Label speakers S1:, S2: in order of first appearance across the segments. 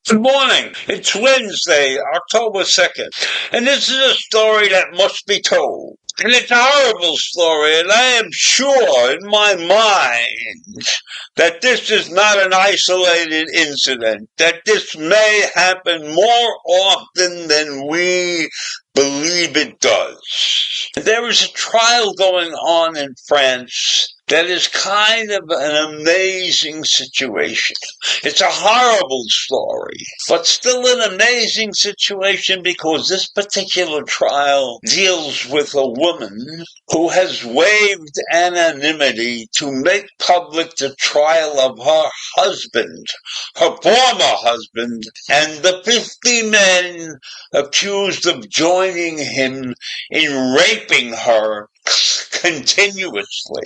S1: Good morning. It's Wednesday, October 2nd, and this is a story that must be told. And it's a horrible story, and I am sure in my mind that this is not an isolated incident, that this may happen more often than we believe it does. There is a trial going on in France that is kind of an amazing situation. It's a horrible story, but still an amazing situation because this particular trial deals with a woman who has waived anonymity to make public the trial of her husband, her former husband, and the 50 men accused of joining him in raping her continuously.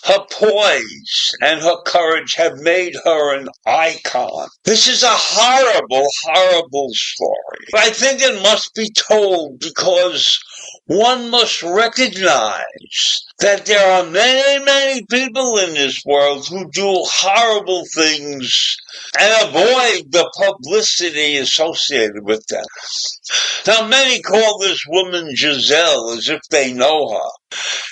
S1: Her poise and her courage have made her an icon. This is a horrible, horrible story. I think it must be told because one must recognize that there are many, many people in this world who do horrible things and avoid the publicity associated with them. Now, many call this woman Giselle as if they know her,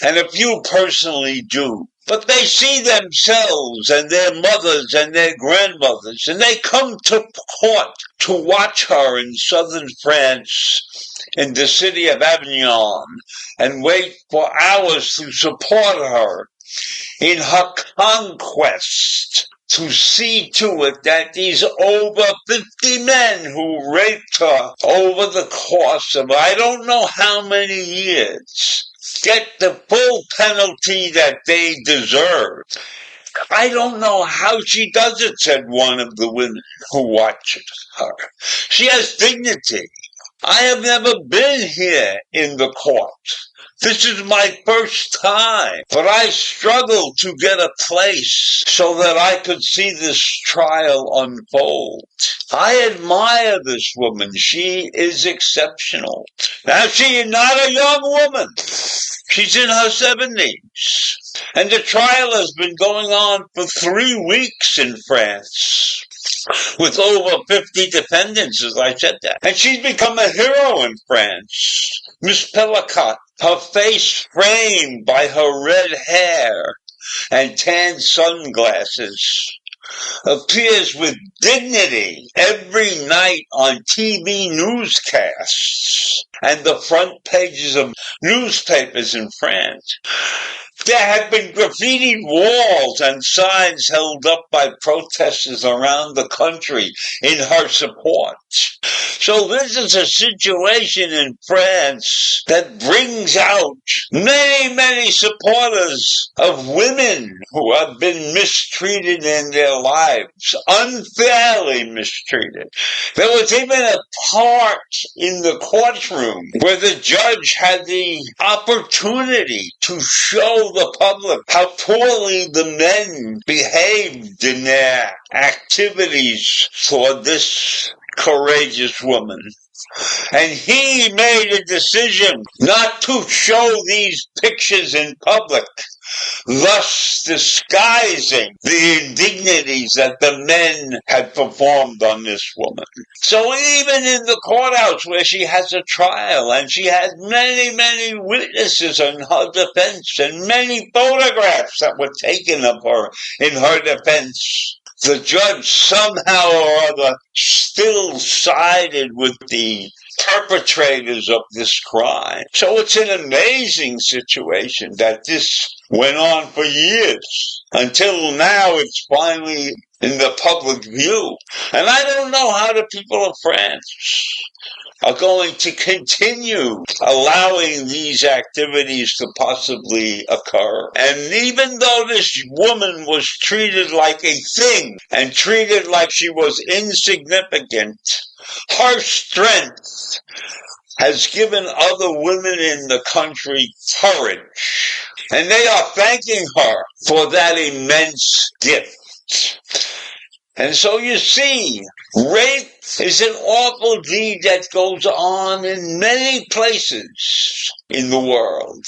S1: and a few personally do. But they see themselves and their mothers and their grandmothers, and they come to court to watch her in southern France, in the city of Avignon, and wait for hours to support her in her conquest, to see to it that these over 50 men who raped her over the course of I don't know how many years get the full penalty that they deserve. I don't know how she does it, said one of the women who watched her. She has dignity. I have never been here in the court. This is my first time, but I struggled to get a place so that I could see this trial unfold. I admire this woman. She is exceptional. Now, she is not a young woman. She's in her 70s. And the trial has been going on for 3 weeks in France, with over 50 defendants, as I said that. And she's become a hero in France. Miss Pellicott, her face framed by her red hair and tan sunglasses, appears with dignity every night on TV newscasts and the front pages of newspapers in France. There have been graffitied walls and signs held up by protesters around the country in her support. So this is a situation in France that brings out many, many supporters of women who have been mistreated in their lives, unfairly mistreated. There was even a part in the courtroom where the judge had the opportunity to show the public how poorly the men behaved in their activities toward this courageous woman. And he made a decision not to show these pictures in public, thus disguising the indignities that the men had performed on this woman. So even in the courthouse where she has a trial and she has many, many witnesses in her defense and many photographs that were taken of her in her defense, the judge somehow or other still sided with the perpetrators of this crime. So it's an amazing situation that this went on for years until now it's finally in the public view. And I don't know how the people of France are going to continue allowing these activities to possibly occur. And even though this woman was treated like a thing and treated like she was insignificant, her strength has given other women in the country courage. And they are thanking her for that immense gift. And so you see, rape is an awful deed that goes on in many places in the world.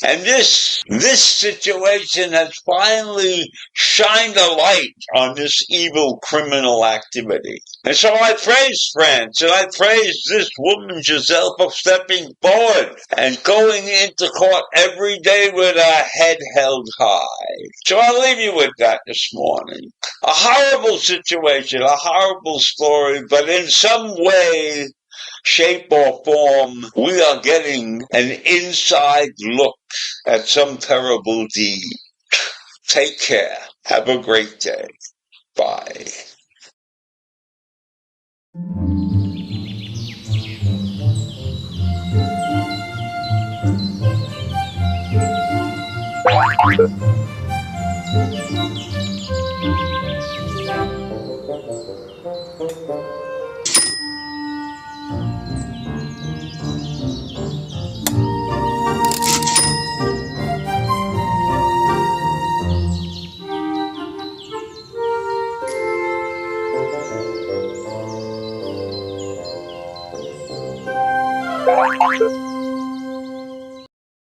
S1: And this situation has finally shined a light on this evil criminal activity. And so I praise France, and I praise this woman, Giselle, for stepping forward and going into court every day with her head held high. So I'll leave you with that this morning. A horrible situation, a horrible story, but in some way, shape or form, we are getting an inside look at some terrible deed. Take care. Have a great day. Bye. Thank you.